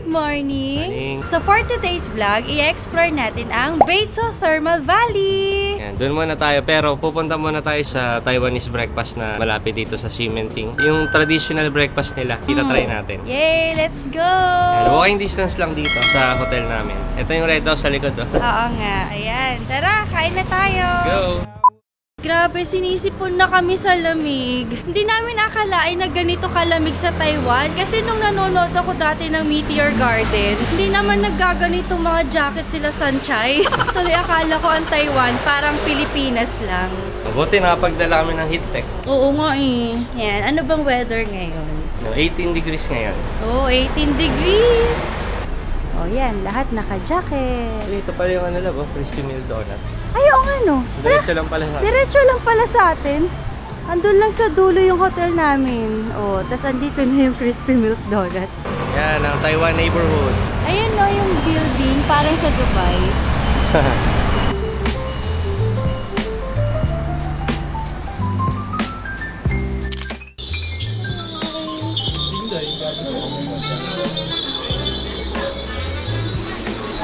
Good morning! Morning. So for today's vlog, i-explore natin ang Beitso Thermal Valley. Yan, doon muna tayo. Pero pupunta muna tayo sa Taiwanese breakfast na malapit dito sa Ximending. Yung traditional breakfast nila. Kita try natin. Yay! Let's go! Yan, walking distance lang dito sa hotel namin. Ito yung Red House sa likod. Oh. Oo nga. Ayan. Tara, kain na tayo! Let's go! Grabe, sinisipon na kami sa lamig. Hindi namin akalain na ganito kalamig sa Taiwan. Kasi nung nanonood ako dati ng Meteor Garden, hindi naman naggaganitong mga jacket sila Sanchay. Tuloy akala ko ang Taiwan parang Pilipinas lang. Mabuti nakapagdala kami ng heat tech. Oo nga eh. Yan, ano bang weather ngayon? 18 degrees ngayon. Oh, 18 degrees! Oh, yan, lahat naka-jacket. Ito pala yung ano lang, crispy meal donut. Ay, oo nga no. Diretso lang pala sa Diretso lang pala sa atin. Andun lang sa dulo yung hotel namin. Oh, tas andito na yung crispy milk donut. Yan, ang Taiwan neighborhood. Ayun no, yung building, parang sa Dubai.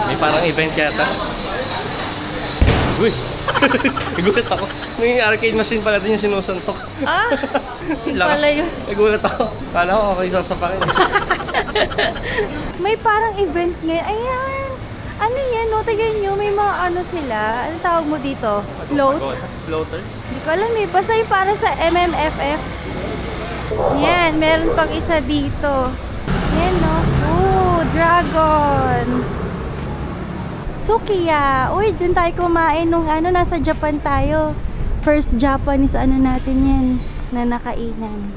May parang event yata. Uy! Nagulat ako. May arcade machine pala din yung sinusuntok. Ah, Lakas. pala yun. Nagulat ako. Kala ko okay sasapakin. May parang event ngayon. Ayan. Ano yan? No, tignan nyo. May mga ano sila. Ano tawag mo dito? Float? Floaters? Hindi ko alam eh. Basta yung para sa MMFF. Yan. Meron pang isa dito. Yan no. Ooh, dragon. Sukiya. Uy, dun tayo kumain nung ano, nasa Japan tayo. First Japanese ano natin yan na nakainan.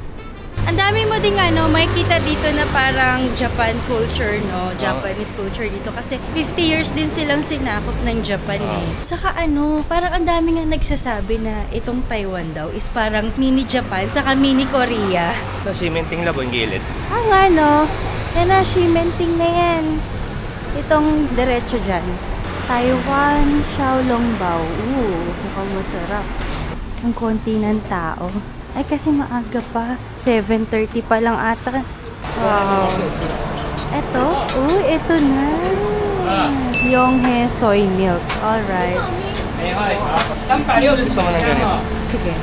Ang dami mo ding ano, makikita dito na parang Japan culture, no? Japanese culture dito kasi 50 years din silang sinakop ng Japan eh. Saka ano, parang ang dami nga nagsasabi na itong Taiwan daw is parang mini Japan, saka mini Korea. Sa Ximending Labo yung gilid. Ah nga no, yan na, Ximending na yan. Itong diretso dyan. Taiwan Xiaolongbao. Mukhang masarap. Ang konti ng tao. Ay, kasi maaga pa. 7:30 pa lang ata. Wow. Eto? Eto na. Yonghe soy milk. Alright. Gusto mo ng ganito? Sige.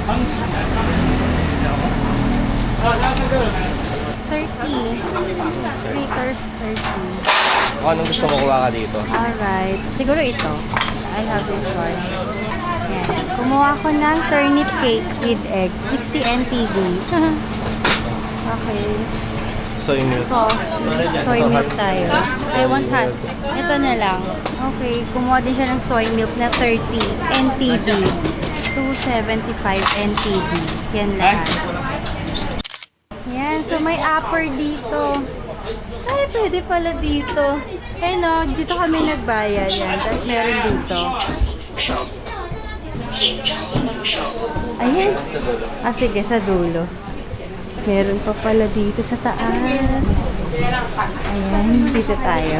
30. Liters 30. Kung anong gusto mo kuha ka dito? Alright. Siguro ito. I have this one. Yan. Kumuha ko ng turnip cake with egg. 60 NTD. Okay. Soy milk. So, soy milk tayo. I want hot. Ito na lang. Okay. Kumuha din siya ng soy milk na 30 NTD. 275 NTD. Yan lahat. Yan. So, may upper dito. Ay, pwede pala dito. Eh no, dito kami nagbayad yan. Tapos meron dito. Ayan. Ah, sige, sa dulo. Meron pa pala dito sa taas. Ayan, dito tayo.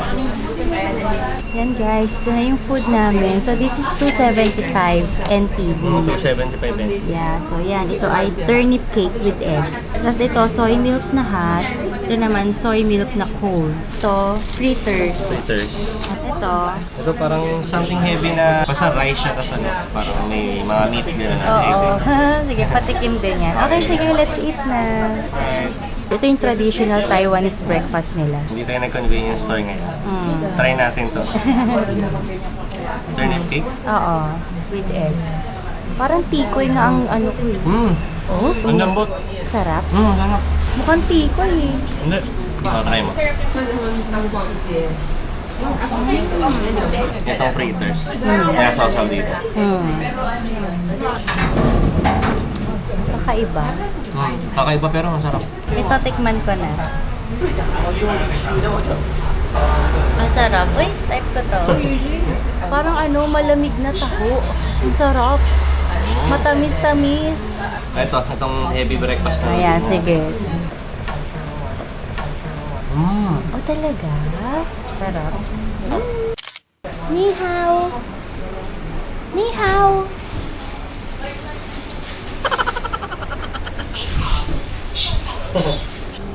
Yan guys, ito na yung food namin. So this is 275 NTD. 275 NTD. Yeah, so yan. Ito ay turnip cake with egg. Tapos ito, soy milk na hot. Ito naman, soy milk na cold. Ito, fritters. Ito parang something heavy na basta rice siya, tapos ano, parang may mga meat din na heavy. Oo. Sige, patikim din yan. Okay, sige, let's eat na. Alright. Ito yung traditional Taiwanese breakfast nila. Hindi tayo nag-convenience store ngayon. Try natin to. Turnip cake? Oo, with egg. Parang tikoy nga ang ano ko eh. Oh, Ang lambot. sarap. Sarap. Mukhang tikoy eh. Hindi. Try mo. Itong fritters. Kaya sausaw dito. Kakaiba. Kakaiba pero masarap. Ito, tikman ko na. Ang sarap. Uy, type ko to. Parang ano, malamig na taho. Ang sarap. Matamis-tamis. Itong heavy breakfast na. Ayan, sige. Oh, talaga? Sarap. Ni hao. Ni hao.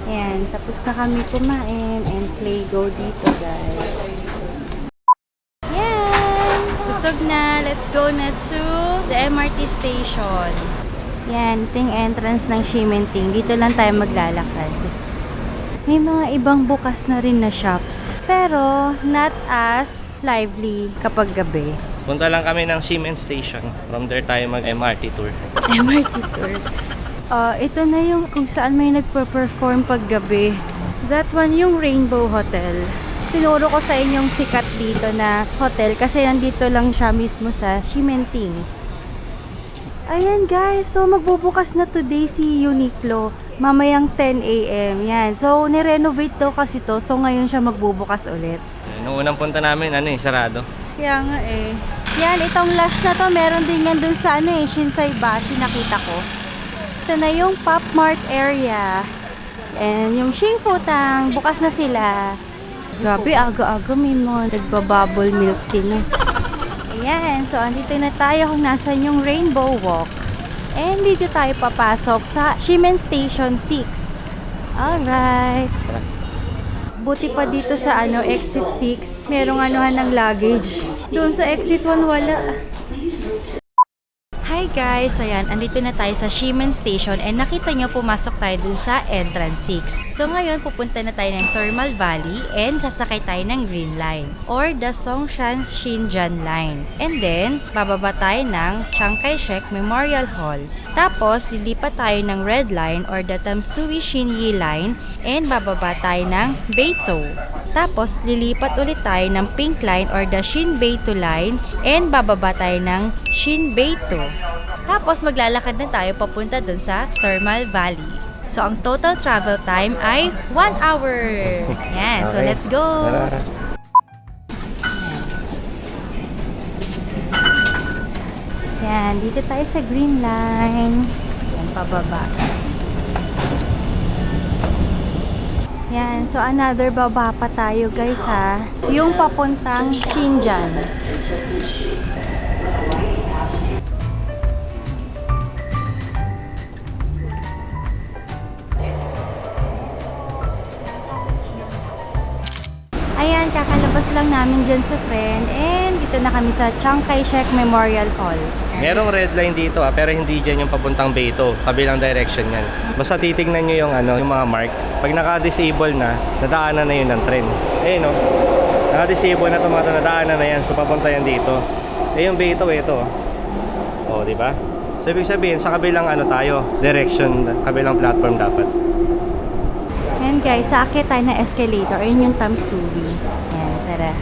Ayan, tapos Tapos na kami kumain and play go dito, guys. Yan! Busog na. Let's go na to the MRT station. Yan, ito yung entrance ng Ximending. Dito lang tayo maglalakad. May mga ibang bukas na rin na shops. Pero, not as lively kapag gabi. Punta lang kami ng Ximen Station. From there tayo mag-MRT tour. MRT tour. Ito na yung kung saan may nagpa-perform pag gabi. That one yung Rainbow Hotel. Tinuro ko sa inyong sikat dito na hotel kasi nandito lang siya mismo sa Ximending. Ayan guys, so magbubukas na today si Uniqlo. Mamayang 10 a.m. Yan. So, nirenovate daw kasi to. So, ngayon siya magbubukas ulit. Nung unang punta namin, sarado. Kaya nga eh. Yan, itong Lush na to, meron din yan dun sa Shinsaibashi, nakita ko. Ito na yung Pop Mart area. And yung Xingfutang, bukas na sila. Grabe, aga-aga may mga nagbabubble milk tea na. Ayan, so andito na tayo kung nasan yung Rainbow Walk. And dito tayo papasok sa Ximen Station 6. Alright. Buti pa dito sa exit 6, merong anuhan ng luggage. Doon sa exit 1 wala. Hi guys! Ayan, andito na tayo sa Ximen Station and nakita nyo pumasok tayo dun sa entrance 6. So ngayon pupunta na tayo ng Thermal Valley and sasakay tayo ng Green Line or the Songshan Xinjiang Line. And then, bababa tayo ng Chiang Kai-shek Memorial Hall. Tapos, lilipat tayo ng Red Line or the Tamsui Xinyi Line and bababa tayo ng Beitou. Tapos, lilipat ulit tayo ng Pink Line or the Xinbeitou Line and bababa tayo ng Xinbeitou. Tapos, maglalakad na tayo papunta dun sa Thermal Valley. So, ang total travel time ay 1 hour. Yan, so let's go! Yan, dito tayo sa Green Line. Yan, pababa. Yan, so another baba pa tayo guys ha. Yung papuntang Xinjiang. Ayan, kakalabas lang namin dyan sa tren and dito na kami sa Chiang Kai-shek Memorial Hall. Merong red line dito pero hindi dyan yung papuntang Beitou. Kabilang direction yan. Basta titignan nyo yung, yung mga mark. Pag naka-disable na, nadaanan na yun ng tren. No? Naka-disable na ito mga nadaanan na yan. So papunta yan dito. Yung Beitou, ito. O, di ba? So ibig sabihin, sa kabilang tayo, direction, kabilang platform dapat. Ayan guys, saakyat tayo ng escalator. Ayun yung Tamsui. Ayan, tara.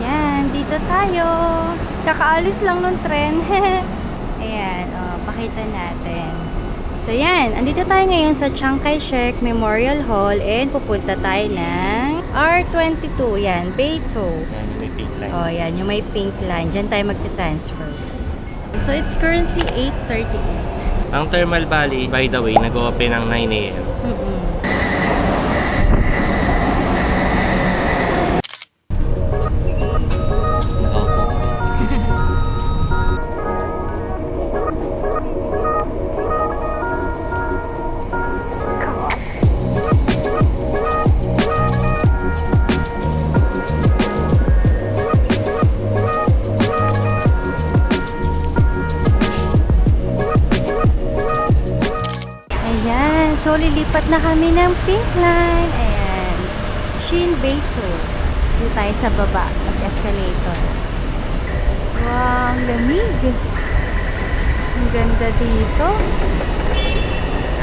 Yan, dito tayo. Kakaalis lang nung tren. Ayan, pakita natin. So yan, andito tayo ngayon sa Chiang Kai-shek Memorial Hall and pupunta tayo ng R22. Yan, Beitou. Yan, yung may pink line. Yan, yung may pink line. Diyan tayo magta-transfer. So it's currently 8:38. Ang Thermal Valley, by the way, nag-open ng 9 a.m. So, lilipat na kami ng Pink Line. Ayan. Xinbeitou. Dito tayo sa baba. Mag-escalator. Wow, ang lamig. Ang ganda dito.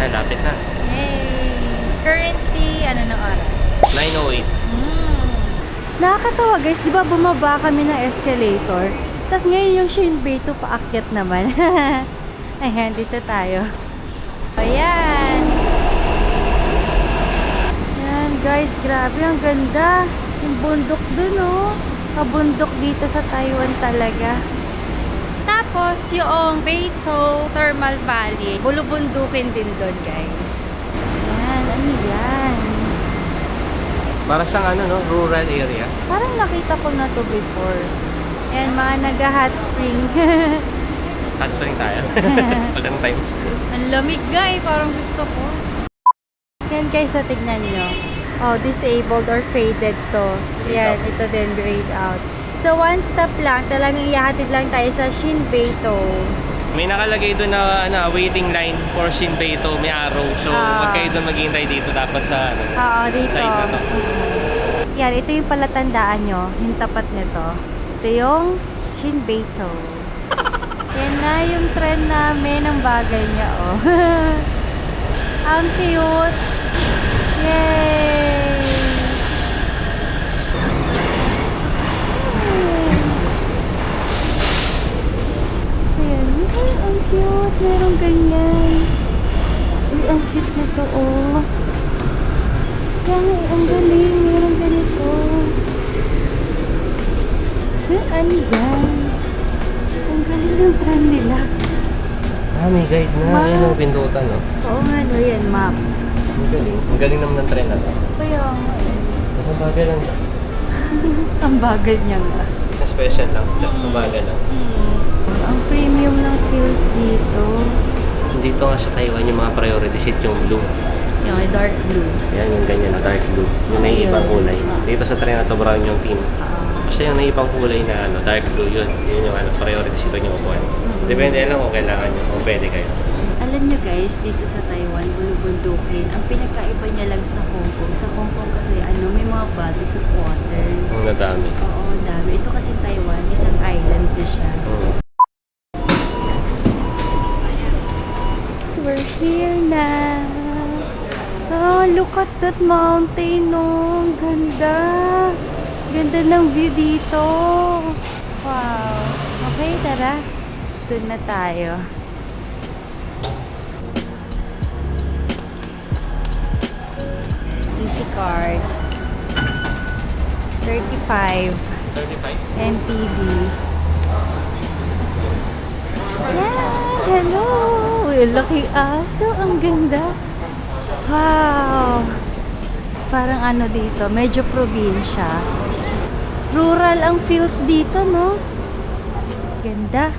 Lapit na. Yay! Currently, ano na oras? 9:08. Nakakatawa guys, di ba bumaba kami ng escalator? Tapos ngayon yung Xinbeitou paakyat naman. Ayan, dito tayo. Ayan. Ayan guys, grabe ang ganda. Yung bundok dun Kabundok dito sa Taiwan talaga. Tapos yung Beitou Thermal Valley, bulubundukin din doon guys. Ayan, ano yan? Para siyang rural area. Parang nakita ko na to before. Ayan, mga naga-hot spring. Hot spring tayo. Walang time. Ang lamig guys, parang gusto ko. Yan guys, so tignan nyo. Oh, disabled or faded to. Yan, ito din grayed out. So, one stop lang. Talagang ihahatid lang tayo sa Shinbeito. May nakalagay doon na waiting line for Shinbeito, may arrow. So, wag kayo doon maghihintay dito. Dapat sa Oo, dito. side na to. Yan, ito yung palatandaan nyo. Yung tapat nito. Ito yung Shinbeito. Yan na yung trend namin. Ang bagay niya, oh. Ang cute. Yay! Ayan. Ay, ang cute. Merong ganyan. Uy, ang cute nito, oh. Yan, ang galing. Merong ganito. Ano yan? Ang galing ng trend nila. May guide na. Wow. Ayun ang pindutan, no? Oo nga, no, yan, map. Ang galing. Ang galing naman ng trend na to. Kaya nga, eh. Mas ang bagay lang siya. Ang bagal niya nga. Special lang siya. Ang bagay lang. Ang premium ng feels dito. Dito nga sa Taiwan yung mga priority seat yung blue. Yung dark blue. Yan yung ganyan na dark blue. Yung naiibang kulay. Dito sa train na to brown yung team. Basta yung naiibang kulay na dark blue yun. Yun yung priority seat yung upuan. Depende lang kung kailangan nyo. Kung pwede kayo. Alam nyo guys, dito sa Taiwan, bulubundukin. Ang pinagkaiba niya lang sa Hong Kong. Sa Hong Kong kasi may mga bodies of water. Ang nadami. Oo, dami. Ito kasi Taiwan, isang island na siya. We're here na. Oh, look at that mountain, no. Ang ganda. Ganda ng view dito. Wow. Okay, tara. Doon na tayo. Easy card. 35. 35? NTD. Yeah, hello. Uy, laki aso. Ang ganda. Wow. Parang ano dito, medyo probinsya. Rural ang feels dito, no? Ganda.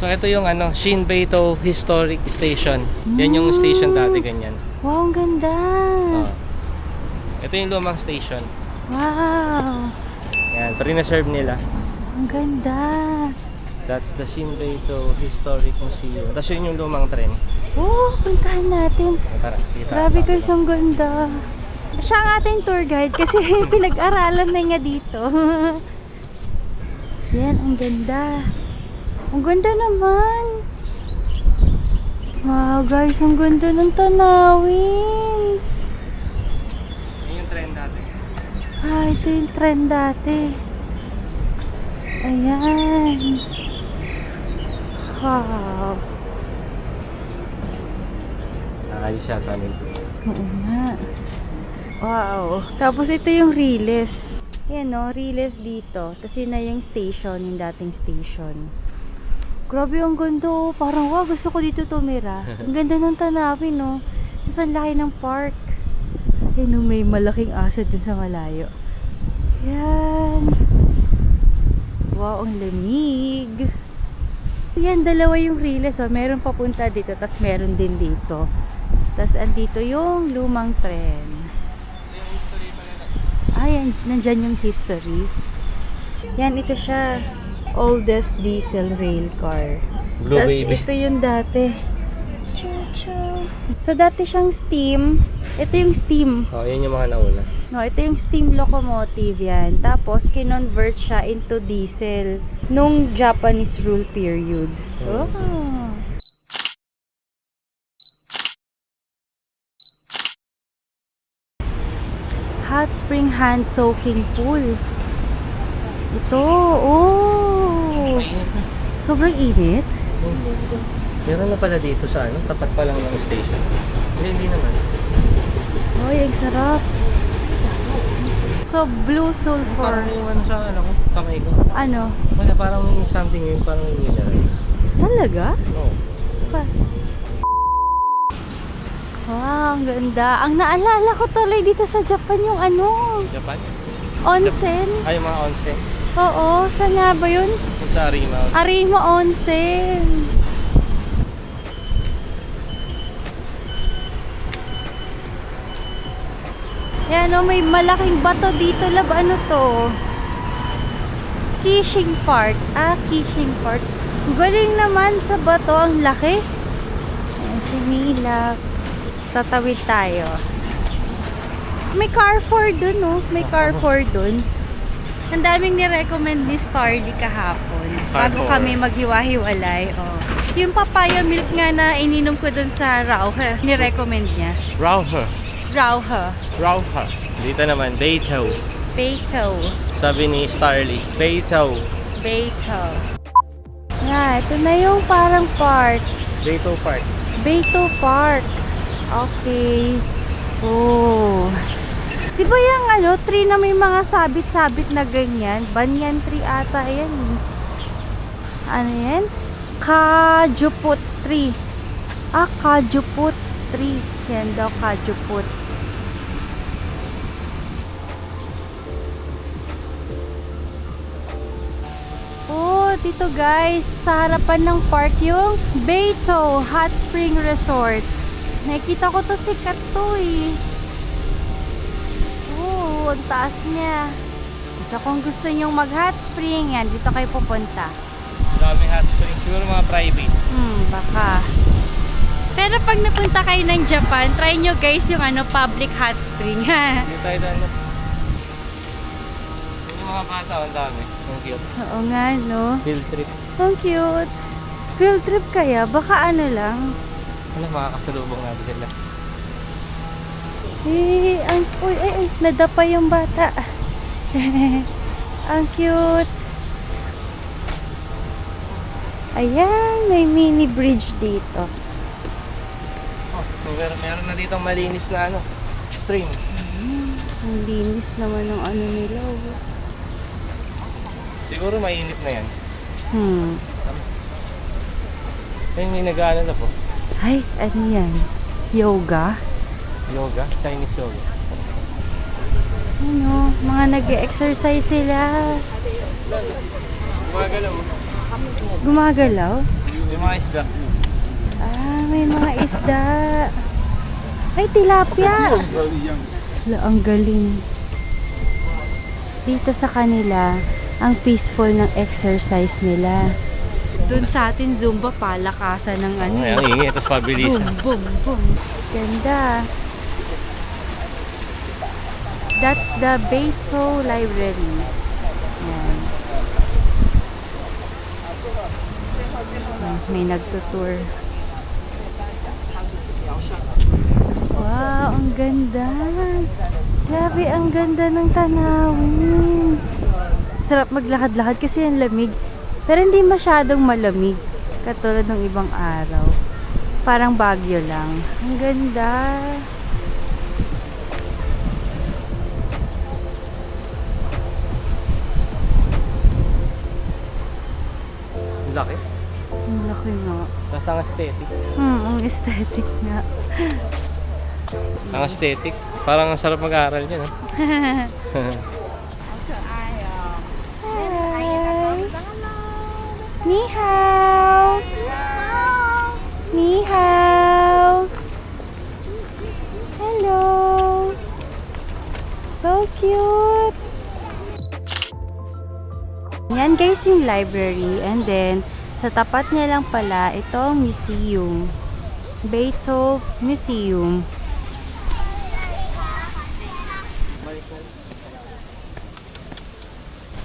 So ito yung Shinbeito Historic Station. Yan yung station dati ganyan. Wow, ang ganda. Ito yung lumang station. Wow. Yan, preserve nila. Ang ganda. That's the Shinbeito Historic Museum. Tapos yun yung lumang tren. Oh, puntahan natin. Tara, kita. Grabe guys, ang ganda. Siya ang ating tour guide kasi pinag-aralan na niya dito. Yan, ang ganda. Ang ganda naman. Wow guys, ang ganda ng tanawin. Yun yung tren dati. Ah, ito yung trend dati. Ayan. Wow. Nakayos siya kami. Oo nga. Wow. Tapos ito yung Riles. Yan no, Riles dito. Tapos yun na yung station, yung dating station. Grabe ang ganda oh. Parang wow, gusto ko dito tumira. Ang ganda ng tanawin no. Tapos ang laki ng park. Yan no, may malaking aso dun sa malayo. Yan. Wow, ang lamig. Yan, dalawa yung Riles. So, meron papunta dito, tas meron din dito. Tas andito yung lumang tren. Yung history pa nila. Yan, nandyan yung history. Yan, ito siya. Oldest diesel rail car. Blue Tas baby. ito yung dati. So, dati siyang steam. Ito yung steam. Oh, yun yung mga nauna. No, ito yung steam locomotive yan. Tapos, kinonvert siya into diesel nung Japanese rule period. Oh. Hot spring hand soaking pool. Ito, oh. Sobrang init. Meron na pala dito sa tapat pa lang ng station. Hindi naman. Oy, ang sarap. So, blue sulfur. Parang yung sa kamay ko. Ano? Wala, parang may something yun, parang may minerals. Talaga? No. Pa. Wow, ang ganda. Ang naalala ko tuloy dito sa Japan yung Japan? onsen. Ay, yung mga onsen. Oo, saan nga ba yun? Yung sa Arima. Arima Onsen. Ayan o, may malaking bato dito. Lab, ano to? Kishing Park. Kishing Park. Galing naman sa bato. Ang laki. Ayan, si Mila. Tatawid tayo. May Carrefour dun, no? May Carrefour dun. Ang daming ni-recommend ni Starly kahapon. Bago Carrefour. kami maghiwa-hiwalay. Oh. Yung papaya milk nga na ininom ko dun sa Rauhe, ni-recommend niya. Rauhe. Rauhe. Rauhe. Dito naman, Beito. Beito. Sabi ni Starly, Beito. Beito. Ito na yung parang park. Beito Park. Beito Park. Okay. Oh. Di ba yung tree na may mga sabit-sabit na ganyan? Banyan tree ata yan. Ano yan? Kajuput tree. Kajuput tree. Yan daw, kajuput. Oh, dito guys, sa harapan ng park yung Beito Hot Spring Resort. Nakikita ko to sikat to eh. Oh, ang taas niya. So kung gusto nyong mag hot spring, yan, dito kayo pupunta. Dami hot spring. Siguro mga private. Baka. Pero pag napunta kayo ng Japan, try nyo guys yung public hot spring. Hindi tayo doon. Yung mga bata, ang dami. Ang cute. Oo nga, no? Field trip. Ang cute. Field trip kaya? Baka ano lang. Ano, makakasalubong natin sila. Nadapa yung bata. Ang cute. Ayan, may mini bridge dito. Oh, meron na dito malinis na stream. Ang linis naman ng nila. Siguro mainit na yan. Ayun, may nag-ano na po. Ay, ano yan? Yoga? Yoga? Chinese yoga. Mga nag-exercise sila. Gumagalaw. Gumagalaw? Yung mga isda. May mga isda. Ay, tilapia. Ang galing. Dito sa kanila, ang peaceful ng exercise nila. Doon sa atin, Zumba, palakasan ng Ang ingay, tapos pabilisan. Boom, boom, boom. Ganda. That's the Beito Library. Yan. May nagtutour. Wow, ang ganda. Grabe, ang ganda ng tanawin. Sarap maglakad-lakad kasi ang lamig. Pero hindi masyadong malamig. Katulad ng ibang araw. Parang Baguio lang. Ang ganda. Ang laki. Ang laki nga. Nasa ang aesthetic. Ang aesthetic nga. Ang aesthetic. Parang ang sarap mag-aaral dyan. Hi! Ni hao! Ni hao! Hello! So cute! Yan guys yung library, and then sa tapat niya lang pala itong museum. Beito Museum.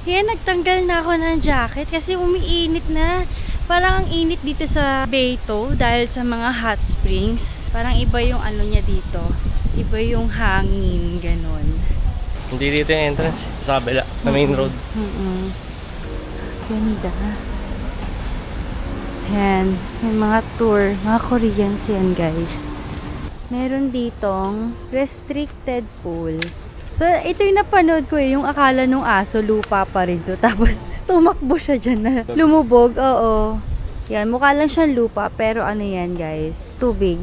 Yan, nagtanggal na ako ng jacket kasi umiinit na. Parang ang init dito sa Beito dahil sa mga hot springs. Parang iba yung niya dito. Iba yung hangin, ganon. Hindi dito yung entrance. Sa kabila, na main road. Ganda. Yan, yung mga tour. Mga Koreans yan, guys. Meron ditong restricted pool. So, ito yung napanood ko yung akala nung aso, lupa pa rin to. Tapos, tumakbo siya dyan na lumubog. Oo. Yan, mukha lang siyang lupa. Pero ano yan, guys? Tubig.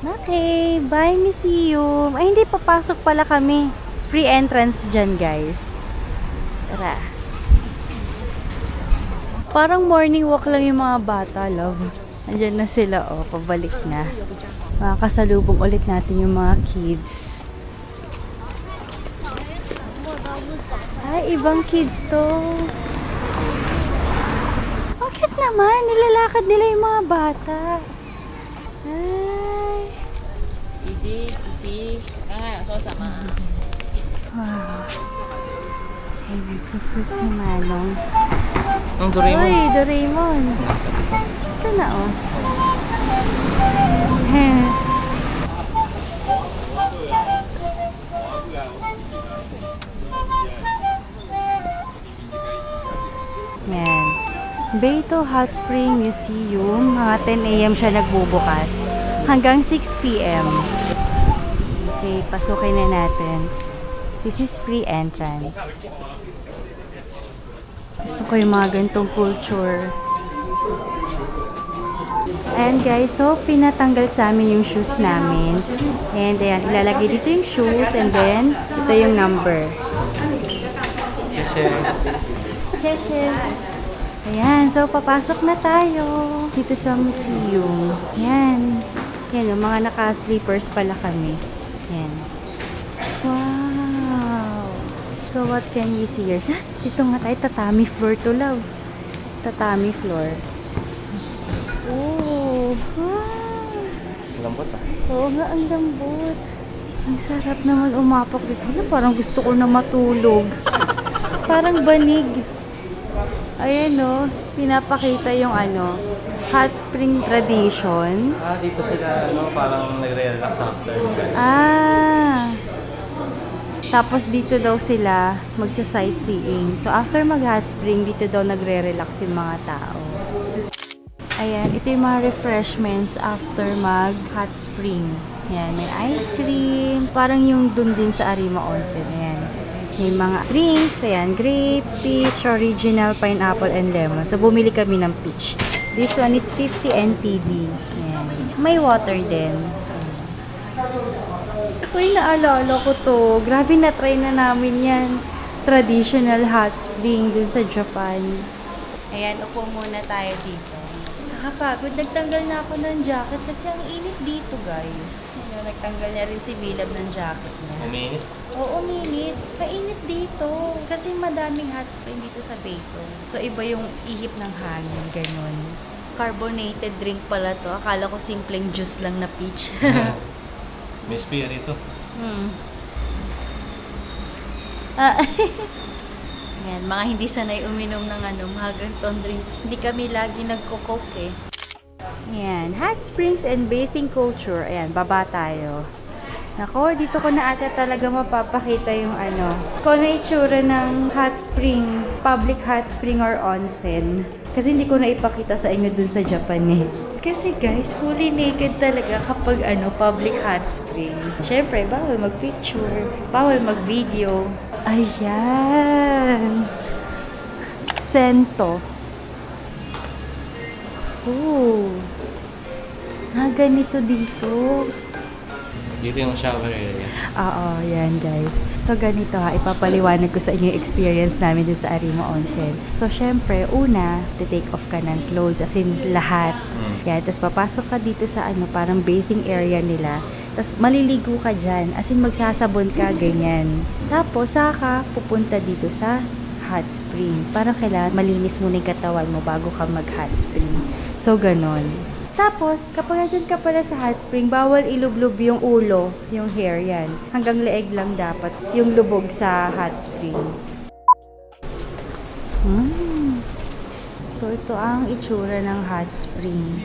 Okay, bye museum. Ay, hindi, papasok pala kami. Free entrance dyan, guys. Tara. Parang morning walk lang yung mga bata, love. Andyan na sila, pabalik na. Makakasalubong ulit natin yung mga kids. Ay, ibang kids to. Ang cute naman. Nilalakad nila yung mga bata. Ay. Wow. Ay, nagpo-fruit si Manong. Ang Doraemon. Uy, Doraemon. Ito na, oh. Heh. Yan. Beito Hot Spring Museum. Mga 10 a.m. siya nagbubukas. Hanggang 6 p.m. Okay, pasukin na natin. This is free entrance. Gusto ko yung mga ganitong culture. And guys, so pinatanggal sa amin yung shoes namin. And ayan, ilalagay dito yung shoes and then ito yung number. Kasi, Sheshe. Ayan, so papasok na tayo dito sa museum. Ayan. Ayan, yung mga naka-sleepers pala kami. Ayan. Wow! So what can we see here? Dito nga tayo, tatami floor to love. Tatami floor. Oh! Wow! lambot ah. Oo nga, ang lambot. Ang sarap naman umapak dito. Parang gusto ko na matulog. Parang banig. Ayan o, pinapakita yung hot spring tradition. Dito sila, parang nagre-relax after. Tapos dito daw sila magsa-sightseeing. So after mag-hot spring, dito daw nagre-relax yung mga tao. Ayan, ito yung mga refreshments after mag-hot spring. Ayan, may ice cream. Parang yung dun din sa Arima Onsen. Ayan. May mga drinks, ayan, grape, peach, original, pineapple, and lemon. So, bumili kami ng peach. This one is 50 NTD. Ayan. May water din. Uy, naalala ko to. Grabe, na-try na namin yan. Traditional hot spring dun sa Japan. Ayan, upo muna tayo dito. Nakapagod. Nagtanggal na ako ng jacket kasi ang init dito, guys. Nagtanggal niya rin si Milab ng jacket niya. Uminit? Oo, uminit. Mainit dito. Kasi madaming hot spring dito sa Beito. So, iba yung ihip ng hangin. Ganon. Carbonated drink pala to. Akala ko simpleng juice lang na peach. May spirito. Ayan, mga hindi sanay uminom ng mga ganitong drinks. Hindi kami lagi nagko-coke eh. Ayan, hot springs and bathing culture. Ayan, baba tayo. Nako, dito ko na ata talaga mapapakita yung kung ano itsura ng hot spring, public hot spring or onsen. Kasi hindi ko na ipakita sa inyo dun sa Japan eh. Kasi guys, fully naked talaga kapag public hot spring. Siyempre, bawal mag-picture, bawal mag-video. Ayan. Sento. Oh. Ganito dito. Dito yung shower area. Oo, yan guys. So ganito ipapaliwanag ko sa inyo yung experience namin dun sa Arima Onsen. So syempre, una, take off ka ng clothes, as in lahat. Yan, tapos papasok ka dito sa parang bathing area nila. Tapos maliligo ka dyan, as in magsasabon ka, ganyan. Tapos saka pupunta dito sa hot spring. Parang kailangan malinis muna yung katawan mo bago ka mag-hot spring. So ganon. Tapos, kapag nandyan ka pala sa hot spring, bawal ilublob yung ulo, yung hair, yan. Hanggang leeg lang dapat yung lubog sa hot spring. So, ito ang itsura ng hot spring.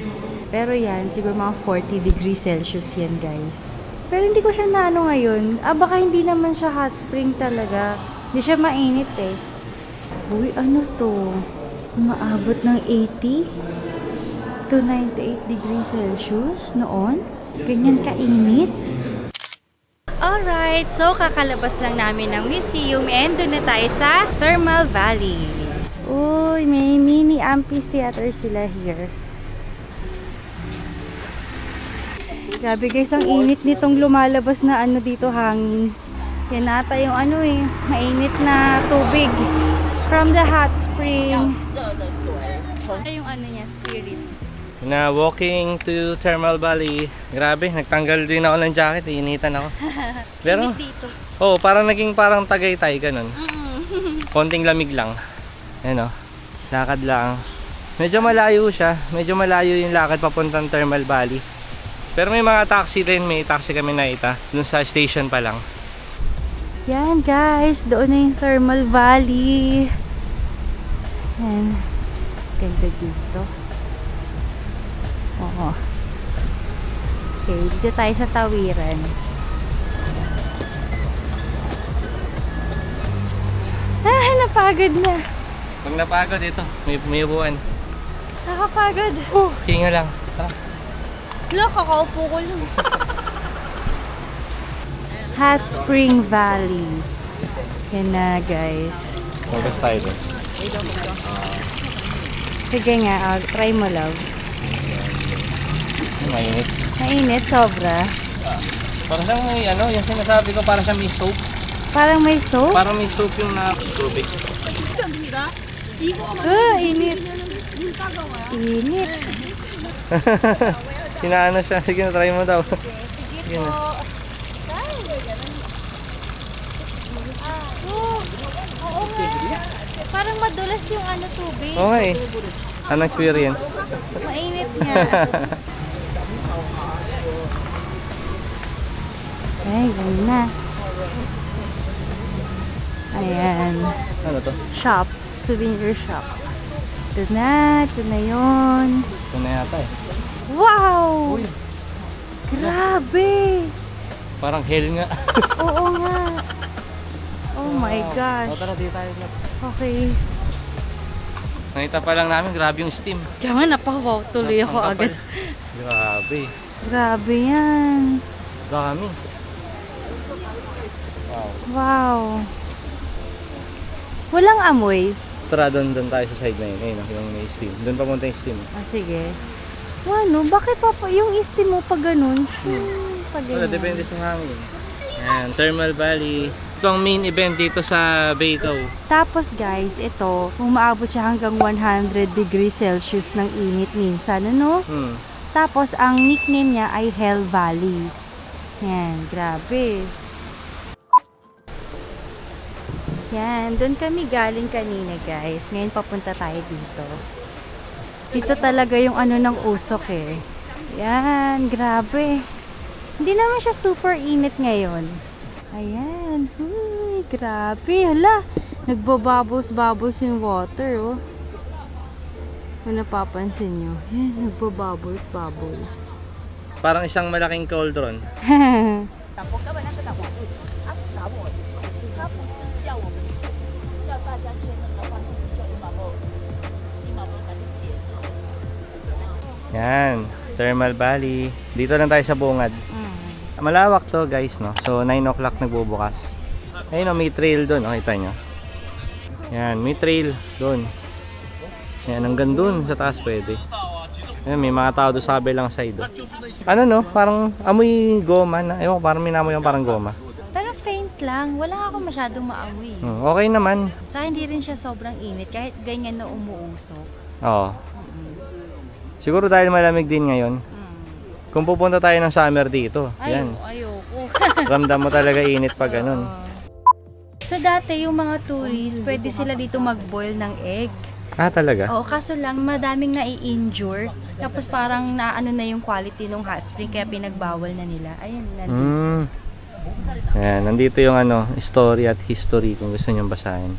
Pero yan, siguro mga 40 degrees Celsius yan, guys. Pero hindi ko siya naano ngayon. Baka hindi naman siya hot spring talaga. Hindi siya mainit eh. Uy, ano to? Umaabot ng 80 to 98 degrees Celsius noon. Ganyan kainit. Alright, so kakalabas lang namin ng museum and doon na tayo sa Thermal Valley. Uy, may mini amphitheater sila here. Grabe guys, ang init nitong lumalabas na dito hangin. Yan ata yung mainit na tubig from the hot spring. Yung niya, spirit. Na walking to Thermal Valley. Grabe, nagtanggal din ako ng jacket, initan ako. Pero Init dito. Oo, parang naging parang Tagaytay, ganun. Konting lamig lang. Ayan o, lakad lang. Medyo malayo siya. Medyo malayo yung lakad papuntang Thermal Valley. Pero may mga taxi din. May taxi kami nakita. Dun sa station pa lang. Yan guys, doon na yung Thermal Valley. Yan. Ganda dito. Oo. Okay, dito tayo sa tawiran. Napagod na. Pag napagod ito, may upuan. Nakapagod. Hinga lang. Tara. Look, kakaupo ko lang. Hot Spring Valley. Yan na guys. Magas tayo dun. Sige nga, try mo love. Mainit. Mainit, sobra. Parang siyang may ano, yung sinasabi ko, parang siyang may soap. Parang may soap? Parang may soap yung tubig. Init. Init. Kinaano siya. Sige na, try mo daw. Sige na. Oo nga. Parang madulas yung tubig. Okay. Ano experience? Mainit nga. Ay, ganun na. Ayan. Ano to? Shop. Souvenir shop. Ito na yun. Ito na yata eh. Wow! Uy. Grabe! Parang hell nga. Oo nga. Oh my gosh. O tara, dito tayo. Okay. Nakita pa lang namin, grabe yung steam. Kaya nga napawaw tuloy ako Ang kapal. agad. Grabe. Grabe yan. Dami. Wow. Wow. Walang amoy. Tara, doon tayo sa side na yun. Ayun, yung may steam. Doon papunta yung steam. Sige. Ano? Bakit yung steam mo pa ganun? Pag Wala, ganyan. depende sa hangin. Ayan, Thermal Valley. Ito ang main event dito sa Baytow. Tapos guys, ito, umaabot siya hanggang 100 degrees Celsius ng init minsan, ano? Tapos, ang nickname niya ay Hell Valley. Yan, grabe. Yan, doon kami galing kanina guys. Ngayon papunta tayo dito. Dito talaga yung ng usok eh. Yan, grabe. Hindi naman siya super init ngayon. Ayan, huy, grabe. Hala, nagbabubbles yung water oh. Kung napapansin nyo, yan, nagbabubbles. Parang isang malaking cauldron. Yan, Thermal Valley. Dito lang tayo sa bungad. Malawak to guys, no? So 9 o'clock nagbubukas. Ayun o, may trail doon, oh, kita nyo. Yan, may trail doon. Yan, hanggang doon sa taas pwede. Yan, may mga tao doon sa kabilang side. Oh. Ano no? Parang amoy goma na. Ewan ko, parang minamoy yung parang goma. Pero faint lang, wala ako masyadong maamoy. Okay naman. Sa akin, hindi rin siya sobrang init kahit ganyan na umuusok. Oo. Siguro dahil malamig din ngayon. Kung pupunta tayo ng summer dito, yan. Ayoko. Ramdam mo talaga init pag ganun. So dati yung mga tourists, pwede sila dito mag-boil ng egg. Ah, talaga? Oo, kaso lang madaming nai-injure. Tapos parang naano na yung quality ng hot spring kaya pinagbawal na nila. Ayun, nandito. Ayan, nandito yung story at history kung gusto nyo basahin.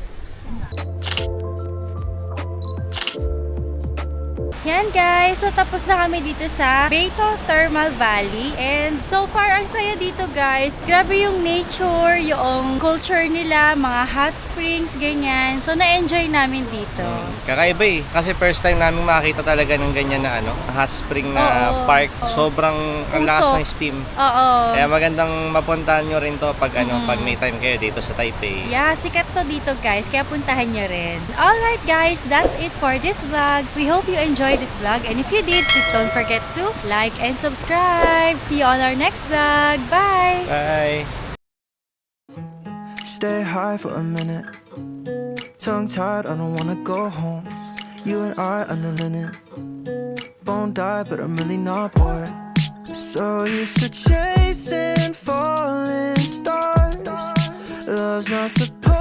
Yan guys, so tapos na kami dito sa Baytow Thermal Valley and so far ang saya dito guys. Grabe yung nature, yung culture nila, mga hot springs, ganyan. So na-enjoy namin dito. Kakaiba eh, kasi first time namin makita talaga ng ganyan na hot spring na park. Sobrang ang lakas ng steam. Oo. Kaya magandang mapuntahan nyo rin to pag pag may time kayo dito sa Taipei. Yeah, sikat to dito guys, kaya puntahan nyo rin. Alright guys, that's it for this vlog. We hope you enjoyed this vlog and if you did, please don't forget to like and subscribe. See you on our next vlog. Bye! Bye! Stay high for a minute. Tongue tied, I don't wanna go home. You and I under linen. Won't die, but I'm really not bored. So used to chasing falling stars. Love's not supposed